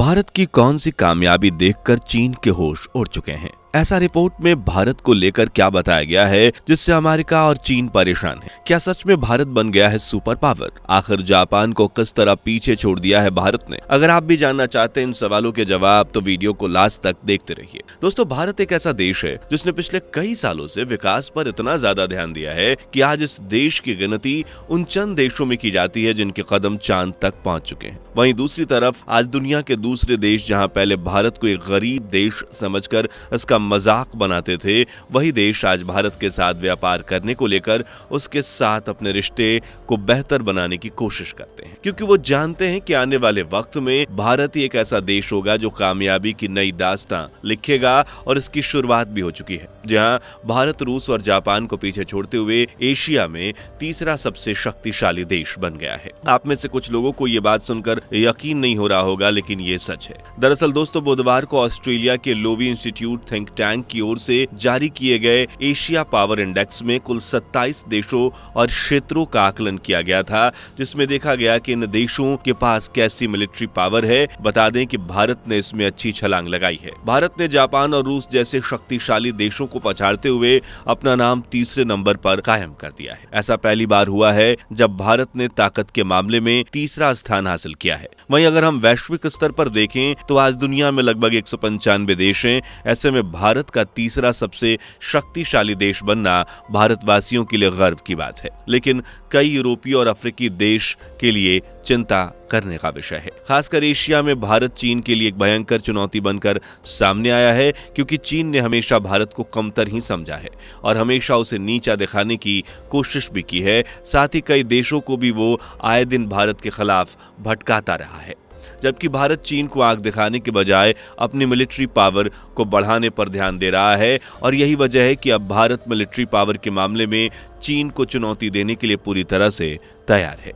भारत की कौन सी कामयाबी देखकर चीन के होश उड़ चुके हैं। ऐसा रिपोर्ट में भारत को लेकर क्या बताया गया है जिससे अमेरिका और चीन परेशान है? क्या सच में भारत बन गया है सुपर पावर? आखिर जापान को किस तरह पीछे छोड़ दिया है भारत ने? अगर आप भी जानना चाहते हैं इन सवालों के जवाब तो वीडियो को लास्ट तक देखते रहिए। दोस्तों, भारत एक ऐसा देश है जिसने पिछले कई सालों से विकास पर इतना ज्यादा ध्यान दिया है कि आज इस देश की गिनती उन चंद देशों में की जाती है जिनके कदम चांद तक पहुंच चुके हैं। वहीं दूसरी तरफ आज दुनिया के दूसरे देश जहां पहले भारत को एक गरीब देश समझकर इसका मजाक बनाते थे, वही देश आज भारत के साथ व्यापार करने को लेकर उसके साथ अपने रिश्ते को बेहतर बनाने की कोशिश करते हैं, क्योंकि वो जानते हैं कि आने वाले वक्त में भारत ही एक ऐसा देश होगा जो कामयाबी की नई दास्तां लिखेगा। और इसकी शुरुआत भी हो चुकी है, जहां भारत रूस और जापान को पीछे छोड़ते हुए एशिया में तीसरा सबसे शक्तिशाली देश बन गया है। आप में से कुछ लोगों को ये बात सुनकर यकीन नहीं हो रहा होगा, लेकिन ये सच है। दरअसल दोस्तों, बुधवार को ऑस्ट्रेलिया के लोवी इंस्टीट्यूट थिंक टैंक की ओर से जारी किए गए एशिया पावर इंडेक्स में कुल 27 देशों और क्षेत्रों का आकलन किया गया था, जिसमें देखा गया कि इन देशों के पास कैसी मिलिट्री पावर है। बता दें कि भारत ने इसमें अच्छी छलांग लगाई है। भारत ने जापान और रूस जैसे शक्तिशाली देशों को पछाड़ते हुए अपना नाम तीसरे नंबर पर कायम कर दिया है। ऐसा पहली बार हुआ है जब भारत ने ताकत के मामले में तीसरा स्थान हासिल किया है। वहीं अगर हम वैश्विक स्तर पर देखें तो आज दुनिया में लगभग 195 देश हैं। ऐसे में भारत का तीसरा सबसे शक्तिशाली देश बनना भारतवासियों के लिए गर्व की बात है, लेकिन कई यूरोपीय और अफ्रीकी देश के लिए चिंता करने का विषय है। खासकर एशिया में भारत चीन के लिए एक भयंकर चुनौती बनकर सामने आया है, क्योंकि चीन ने हमेशा भारत को कमतर ही समझा है और हमेशा उसे नीचा दिखाने की कोशिश भी की है। साथ ही कई देशों को भी वो आए दिन भारत के खिलाफ भटकाता रहा है, जबकि भारत चीन को आंख दिखाने के बजाय अपनी मिलिट्री पावर को बढ़ाने पर ध्यान दे रहा है। और यही वजह है कि अब भारत मिलिट्री पावर के मामले में चीन को चुनौती देने के लिए पूरी तरह से तैयार है।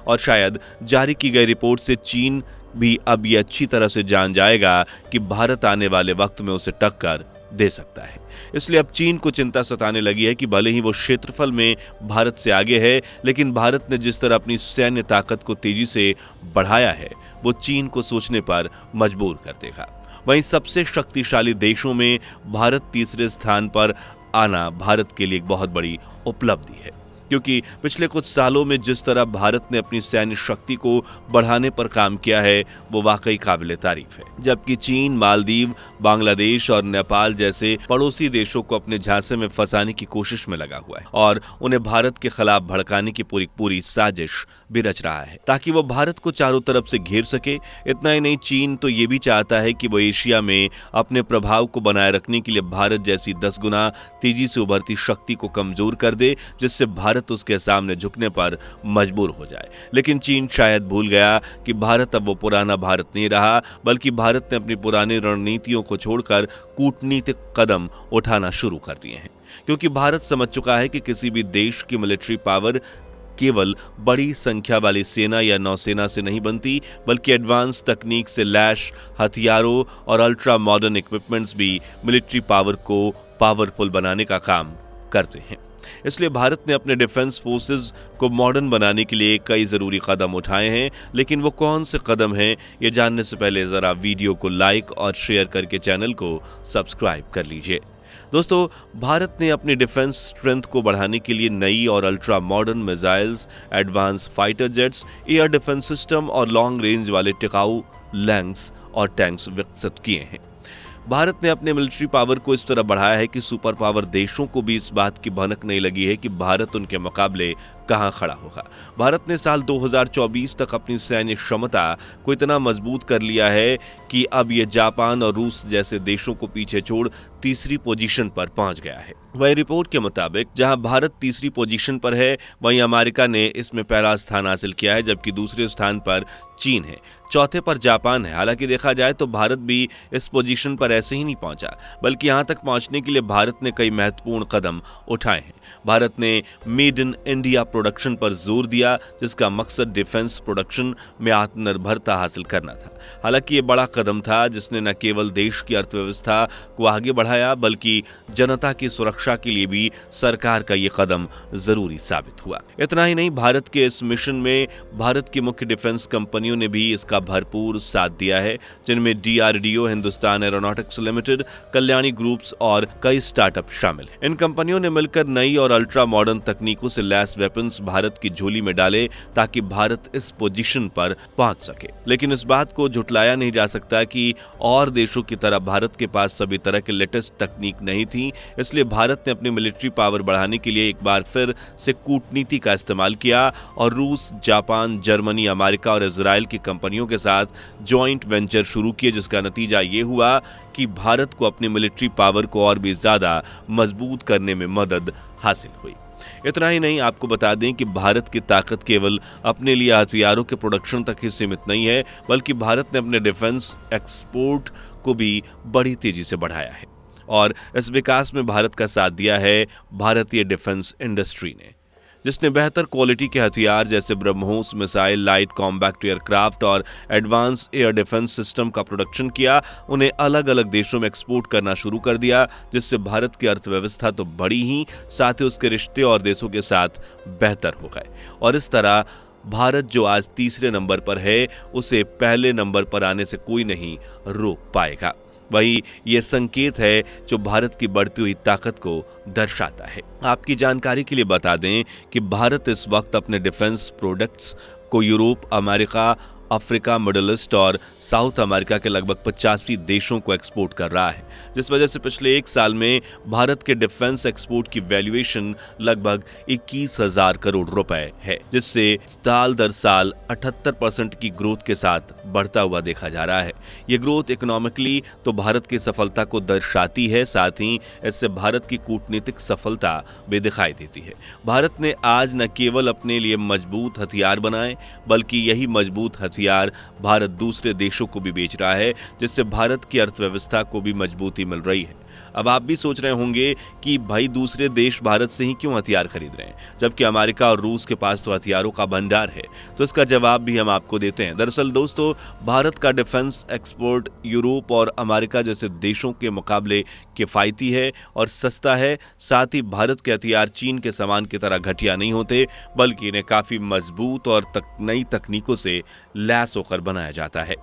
और शायद जारी की गई रिपोर्ट से चीन भी अब ये अच्छी तरह से जान जाएगा कि भारत आने वाले वक्त में उसे टक्कर दे सकता है। इसलिए अब चीन को चिंता सताने लगी है कि भले ही वो क्षेत्रफल में भारत से आगे है, लेकिन भारत ने जिस तरह अपनी सैन्य ताकत को तेजी से बढ़ाया है वो चीन को सोचने पर मजबूर कर देगा। वहीं सबसे शक्तिशाली देशों में भारत तीसरे स्थान पर आना भारत के लिए एक बहुत बड़ी उपलब्धि है, क्योंकि पिछले कुछ सालों में जिस तरह भारत ने अपनी सैन्य शक्ति को बढ़ाने पर काम किया है वो वाकई काबिले तारीफ है। जबकि चीन, मालदीव, बांग्लादेश और नेपाल जैसे पड़ोसी देशों को अपने झांसे में फंसाने की कोशिश में लगा हुआ है और उन्हें भारत के खिलाफ भड़काने की पूरी साजिश भी रच रहा है, ताकि वो भारत को चारों तरफ से घेर सके। इतना ही नहीं, चीन तो ये भी चाहता है कि वो एशिया में अपने प्रभाव को बनाए रखने के लिए भारत जैसी 10 गुना तेजी से उभरती शक्ति को कमजोर कर दे, जिससे भारत उसके सामने झुकने पर मजबूर हो जाए। लेकिन चीन शायद भूल गया कि भारत अब वो पुराना भारत नहीं रहा, बल्कि भारत ने अपनी पुरानी रणनीतियों को छोड़कर कूटनीतिक कदम उठाना शुरू कर दिए हैं, क्योंकि भारत समझ चुका है कि किसी भी देश की मिलिट्री पावर केवल बड़ी संख्या वाली सेना या नौसेना से नहीं बनती, बल्कि एडवांस तकनीक से लैश हथियारों और अल्ट्रा मॉडर्न इक्विपमेंट्स भी मिलिट्री पावर को पावरफुल बनाने का काम करते हैं। इसलिए भारत ने अपने डिफेंस फोर्सेस को मॉडर्न बनाने के लिए कई जरूरी कदम उठाए हैं, लेकिन वो कौन से कदम हैं ये जानने से पहले जरा वीडियो को लाइक और शेयर करके चैनल को सब्सक्राइब कर लीजिए। दोस्तों, भारत ने अपनी डिफेंस स्ट्रेंथ को बढ़ाने के लिए नई और ultra modern missiles, advance fighter jets, air defence system और लॉन्ग रेंज वाले टिकाऊ लैंक्स और टैंक्स विकसित किए हैं। भारत ने अपने मिलिट्री पावर को इस तरह बढ़ाया है कि सुपर पावर देशों को भी इस बात की भनक नहीं लगी है कि भारत उनके मुकाबले कहां खड़ा होगा। भारत ने साल 2024 तक अपनी सैन्य क्षमता को इतना मजबूत कर लिया है कि अब ये जापान और रूस जैसे देशों को पीछे छोड़ तीसरी पोजीशन पर पहुंच गया है। वही रिपोर्ट के मुताबिक जहां भारत तीसरी पोजीशन पर है, वहीं अमेरिका ने इसमें पहला स्थान हासिल किया है, जबकि दूसरे स्थान पर चीन है, चौथे पर जापान है। हालांकि देखा जाए तो भारत भी इस पोजीशन पर ऐसे ही नहीं पहुंचा, बल्कि यहां तक पहुंचने के लिए भारत ने कई महत्वपूर्ण कदम उठाए हैं। भारत ने मेड इन इंडिया प्रोडक्शन पर जोर दिया, जिसका मकसद डिफेंस प्रोडक्शन में आत्मनिर्भरता हासिल करना था। हालांकि ये बड़ा कदम था जिसने न केवल देश की अर्थव्यवस्था को आगे बढ़ाया, बल्कि जनता की सुरक्षा के लिए भी सरकार का ये कदम जरूरी साबित हुआ। इतना ही नहीं, भारत के इस मिशन में भारत की मुख्य डिफेंस कंपनियों ने भी इसका भरपूर साथ दिया है, जिनमें DRDO, Hindustan aeronautics limited, Kalyani groups और कई स्टार्टअप शामिल हैं। इन कंपनियों ने मिलकर नई और अल्ट्रा मॉडर्न तकनीकों से लैस वेपन्स भारत की झोली में डाले ताकि भारत इस पोजीशन पर पहुंच सके। लेकिन इस बात को झुटलाया नहीं जा सकता कि और देशों की तरह भारत के पास सभी तरह के लेटेस्ट तकनीक नहीं थी। इसलिए भारत ने अपनी मिलिट्री पावर बढ़ाने के लिए एक बार फिर से कूटनीति का इस्तेमाल किया और रूस, जापान, जर्मनी, अमेरिका और इजराइल की कंपनियों के साथ जॉइंट वेंचर शुरू किए, जिसका नतीजा ये हुआ कि भारत को अपनी मिलिट्री पावर को और भी ज्यादा मजबूत करने में मदद हासिल हुई। इतना ही नहीं, आपको बता दें कि भारत की ताकत केवल अपने लिए हथियारों के प्रोडक्शन तक ही सीमित नहीं है, बल्कि भारत ने अपने डिफेंस एक्सपोर्ट को भी बड़ी तेजी से बढ़ाया है और इस विकास में भारत का साथ दिया है भारतीय डिफेंस इंडस्ट्री ने, जिसने बेहतर क्वालिटी के हथियार जैसे BrahMos missile, light combat aircraft और एडवांस एयर डिफेंस सिस्टम का प्रोडक्शन किया। उन्हें अलग अलग देशों में एक्सपोर्ट करना शुरू कर दिया, जिससे भारत की अर्थव्यवस्था तो बढ़ी ही, साथ ही उसके रिश्ते और देशों के साथ बेहतर हो गए। और इस तरह भारत जो आज तीसरे नंबर पर है, उसे पहले नंबर पर आने से कोई नहीं रोक पाएगा। वही ये संकेत है जो भारत की बढ़ती हुई ताकत को दर्शाता है। आपकी जानकारी के लिए बता दें कि भारत इस वक्त अपने डिफेंस प्रोडक्ट्स को Europe, America, Africa, middle east और साउथ अमेरिका के लगभग 85 देशों को एक्सपोर्ट कर रहा है, जिस वजह से पिछले एक साल में भारत के डिफेंस एक्सपोर्ट की वैल्यूएशन लगभग 21,000 करोड़ रुपए है, जिससे साल दर साल 78% की ग्रोथ के साथ बढ़ता हुआ देखा जा रहा है। ये ग्रोथ इकोनॉमिकली तो भारत की सफलता को दर्शाती है, साथ ही इससे भारत की कूटनीतिक सफलता भी दिखाई देती है। भारत ने आज न केवल अपने लिए मजबूत हथियार बनाए, बल्कि यही मजबूत हथियार भारत दूसरे देशों को भी बेच रहा है, जिससे भारत की अर्थव्यवस्था को भी मजबूती मिल रही है। अब आप भी सोच रहे होंगे कि भाई दूसरे देश भारत से ही क्यों हथियार खरीद रहे हैं, जबकि अमेरिका और रूस के पास तो हथियारों का भंडार है। तो इसका जवाब भी हम आपको देते हैं। दरअसल दोस्तों, भारत का डिफेंस एक्सपोर्ट यूरोप और अमेरिका जैसे देशों के मुकाबले किफायती है और सस्ता है। साथ ही भारत के हथियार चीन के सामान की तरह घटिया नहीं होते, बल्कि इन्हें काफी मजबूत और नई तकनीकों से लैस होकर बनाया जाता है।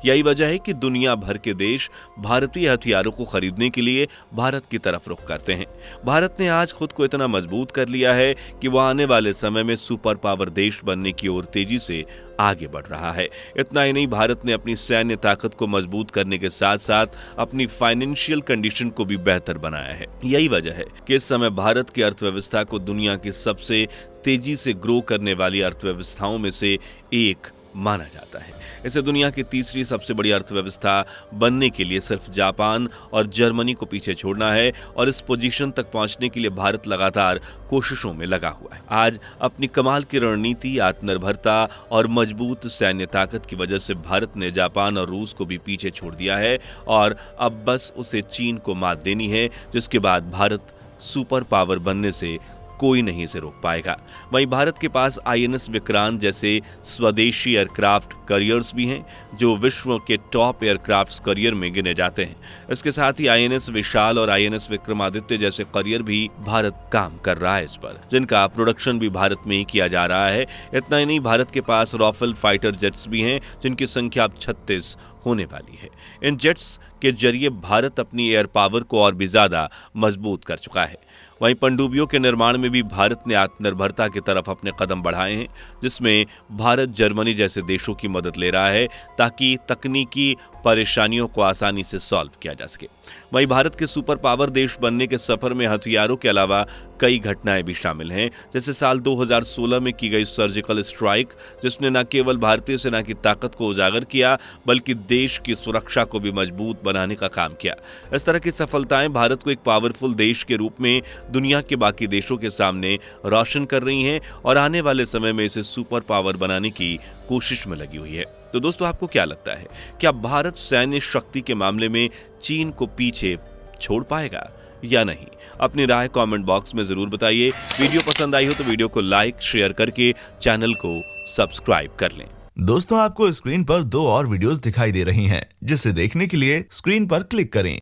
यही वजह है कि दुनिया भर के देश भारतीय हथियारों को खरीदने के लिए भारत की तरफ रुख करते हैं। भारत ने आज खुद को इतना मजबूत कर लिया है कि वह आने वाले समय में सुपर पावर देश बनने की ओर तेजी से आगे बढ़ रहा है। इतना ही नहीं, भारत ने अपनी सैन्य ताकत को मजबूत करने के साथ साथ अपनी फाइनेंशियल कंडीशन को भी बेहतर बनाया है। यही वजह है कि इस समय भारत की अर्थव्यवस्था को दुनिया की सबसे तेजी से ग्रो करने वाली अर्थव्यवस्थाओं में से एक माना जाता है। इसे दुनिया की तीसरी सबसे बड़ी अर्थव्यवस्था बनने के लिए सिर्फ जापान और जर्मनी को पीछे छोड़ना है और इस पोजीशन तक पहुंचने के लिए भारत लगातार कोशिशों में लगा हुआ है। आज अपनी कमाल की रणनीति, आत्मनिर्भरता और मजबूत सैन्य ताकत की वजह से भारत ने जापान और रूस को भी पीछे छोड़ दिया है और अब बस उसे चीन को मात देनी है, जिसके बाद भारत सुपर पावर बनने से कोई नहीं इसे रोक पाएगा। वहीं भारत के पास INS विक्रांत जैसे स्वदेशी एयरक्राफ्ट करियर्स भी हैं, जो विश्व के टॉप एयरक्राफ्ट करियर में गिने जाते हैं। इसके साथ ही INS विशाल और INS विक्रमादित्य जैसे करियर भी भारत काम कर रहा है इस पर, जिनका प्रोडक्शन भी भारत में ही किया जा रहा है। इतना ही नहीं, भारत के पास राफेल फाइटर जेट्स भी हैं, जिनकी संख्या अब 36 होने वाली है। इन जेट्स के जरिए भारत अपनी एयर पावर को और भी ज्यादा मजबूत कर चुका है। वहीं पनडुब्बियों के निर्माण में भी भारत ने आत्मनिर्भरता की तरफ अपने कदम बढ़ाए हैं, जिसमें भारत जर्मनी जैसे देशों की मदद ले रहा है ताकि तकनीकी परेशानियों को आसानी से सॉल्व किया जा सके। वहीं भारत के सुपर पावर देश बनने के सफर में हथियारों के अलावा कई घटनाएं भी शामिल हैं, जैसे साल 2016 में की गई सर्जिकल स्ट्राइक, जिसने न केवल भारतीय सेना की ताकत को उजागर किया, बल्कि देश की सुरक्षा को भी मजबूत बनाने का काम किया। इस तरह की सफलताएं भारत को एक पावरफुल देश के रूप में दुनिया के बाकी देशों के सामने रोशन कर रही हैं और आने वाले समय में इसे सुपर पावर बनाने की कोशिश में लगी हुई है। तो दोस्तों, आपको क्या लगता है, क्या भारत सैन्य शक्ति के मामले में चीन को पीछे छोड़ पाएगा? या नहीं? अपनी राय कमेंट बॉक्स में जरूर बताइए। वीडियो पसंद आई हो तो वीडियो को लाइक शेयर करके चैनल को सब्सक्राइब कर लें। दोस्तों, आपको स्क्रीन पर 2 और वीडियोस दिखाई दे रही हैं, जिसे देखने के लिए स्क्रीन पर क्लिक करें।